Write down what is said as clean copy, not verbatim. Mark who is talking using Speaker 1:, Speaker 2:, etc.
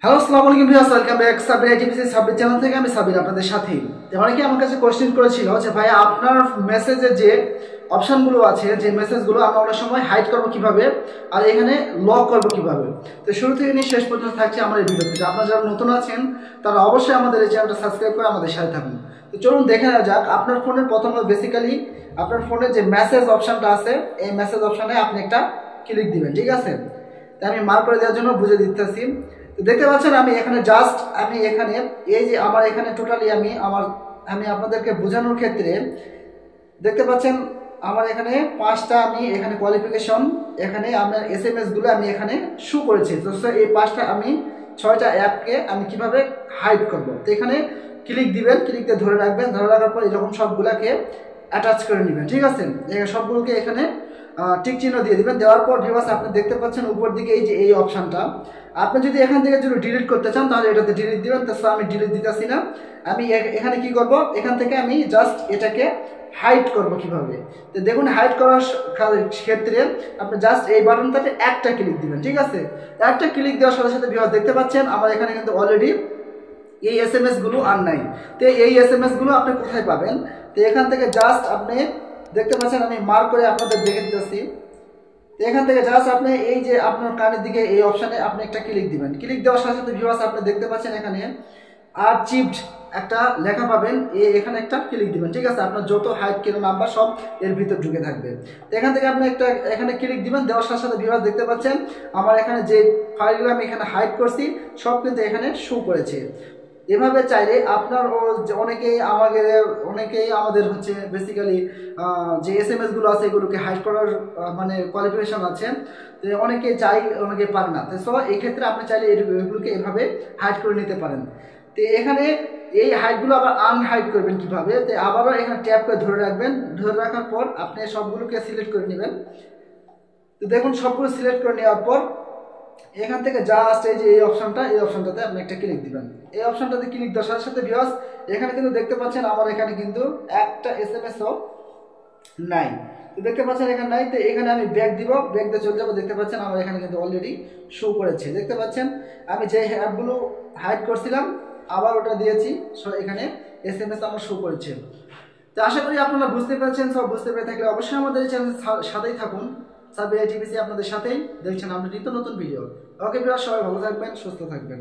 Speaker 1: Hello আসসালামু আলাইকুম viewers, welcome back Sabir ITVC Sabir channel থেকে। আমি সাবির আপনাদের সাথেই। অনেকে আমার কাছে কোশ্চেন করেছিল যে ভাই আপনার মেসেজে যে অপশনগুলো আছে, যে মেসেজগুলো আমরা অনেক সময় হাইড করব কিভাবে আর এখানে লক করব কিভাবে। তো শুরু থেকে নিয়ে শেষ পর্যন্ত থাকছে আমার এই ভিডিওতে। আপনারা যারা নতুন আছেন তারা অবশ্যই আমাদের এই চ্যানেলটা সাবস্ক্রাইব করে আমাদের সাথে থাকুন। তো চলুন দেখে নেওয়া যাক। আপনার ফোনের প্রথমে বেসিক্যালি আপনার ফোনে যে মেসেজ অপশনটা আছে, এই মেসেজ অপশনে আপনি একটা ক্লিক দিবেন, ঠিক আছে? তাই আমি মার্ক করে দেওয়ার জন্য বুঝে দিতেছি। দেখতে পাচ্ছেন আমি এখানে জাস্ট এখানে এই যে আমার এখানে টোটালি আমি আপনাদেরকে বোঝানোর ক্ষেত্রে দেখতে পাচ্ছেন আমার এখানে 5টা আমি এখানে কোয়ালিফিকেশন এখানে আমার এসএমএস গুলো আমি এখানে শো করেছি। তো এই 5টা আমি 6টা অ্যাপকে আমি কিভাবে হাইড করব। তো এখানে ক্লিক দিবেন, ক্লিক দিয়ে ধরে রাখবেন, ধরে রাখার পর এরকম সবগুলাকে অ্যাটাচ করে নেবেন, ঠিক আছে? সবগুলোকে এখানে টিক চিহ্ন দিয়ে দিবেন। দেওয়ার পর ভিউয়ার্স আপনি দেখতে পাচ্ছেন উপর দিকে এই যে এই অপশনটা, আপনি যদি এখান থেকে যদি ডিলিট করতে চান তাহলে এটাতে ডিলিট দিবেন। তো আমি ডিলিট দিতেছি না। আমি এখানে কি করব, এখান থেকে আমি জাস্ট এটাকে হাইড করব কিভাবে। তো দেখুন হাইড করার ক্ষেত্রে আপনি জাস্ট এই বাটনটাতে একটা ক্লিক দিবেন, ঠিক আছে? একটা ক্লিক দেওয়ার সাথে সাথে ভিউয়ার্স দেখতে পাচ্ছেন আমার এখানে কিন্তু অলরেডি এই এসএমএস গুলো আর নাই। তো এই এসএমএস গুলো আপনি কোথায় পাবেন? তো এখান থেকে জাস্ট আপনি দেখতে পাচ্ছেন আমি মার্ক করে আপনাদের দেখে দিতেছি। তো এখান থেকে জাস্ট আপনি এই যে আপনার কানের দিকে এই অপশনে আপনি একটা ক্লিক দিবেন। ক্লিক দেওয়ার সাথে সাথে ভিউয়ার্স আপনি দেখতে পাচ্ছেন এখানে আর্চিভড একটা লেখা পাবেন, এখানে একটা ক্লিক দিবেন, ঠিক আছে? আপনার যত হাইড কেনা নাম্বার সব এর ভিতর ঢুকে থাকবে। তো এখান থেকে আপনি একটা এখানে ক্লিক দিবেন। দেওয়ার সাথে সাথে ভিউয়ার্স দেখতে পাচ্ছেন আমার এখানে যে ফাইলগুলো আমি এখানে হাইড করছি সব কিন্তু এখানে শো করেছে। এভাবে চাইলে আপনার অনেকেই আমাদের হচ্ছে বেসিক্যালি যে এসএমএস গুলো আছে এগুলোকে হাইড করার মানে কোয়ালিফিকেশন আছে। তো অনেকে চাই, অনেকে পারে না। তো সো এই ক্ষেত্রে আপনি চাইলে এগুলোকে এভাবে হাইড করে নিতে পারেন। তো এখানে এই হাইডগুলো আবার আনহাইড করবেন কিভাবে? তো আবারও এখানে ট্যাপ করে ধরে রাখবেন। ধরে রাখার পর আপনি সবগুলোকে সিলেক্ট করে নেবেন। তো দেখুন সবগুলো সিলেক্ট করে নেওয়ার পর এখান থেকে জাস্ট এই যে এই অপশনটাতে আপনি একটা ক্লিক দিবেন। এই অপশনটাতে ক্লিক দেওয়ার সাথে সাথে ভিউয়ার্স এখানে কিন্তু দেখতে পাচ্ছেন আমার এখানে কিন্তু একটা এসএমএসও নাই। তো দেখতে পাচ্ছেন এখানে নাই। তো এখানে আমি ব্যাক দিব, ব্যাক দিয়ে চলে যাবো। দেখতে পাচ্ছেন আমার এখানে কিন্তু অলরেডি শো করেছে। দেখতে পাচ্ছেন আমি যে অ্যাপগুলো হাইড করছিলাম আবার ওটা দিয়েছি, এখানে এসএমএস আমার শো করেছে। তো আশা করি আপনারা বুঝতে পেরেছেন। সব বুঝতে পেরে থাকলে অবশ্যই আমাদের এই চ্যানেলের সাথেই থাকুন। সাবির আইটিভিসি আপনাদের সাথেই দেখছেন আমরা নিত্য নতুন ভিডিও। ওকে ভিউয়ার্স, সবাই ভালো থাকবেন, সুস্থ থাকবেন।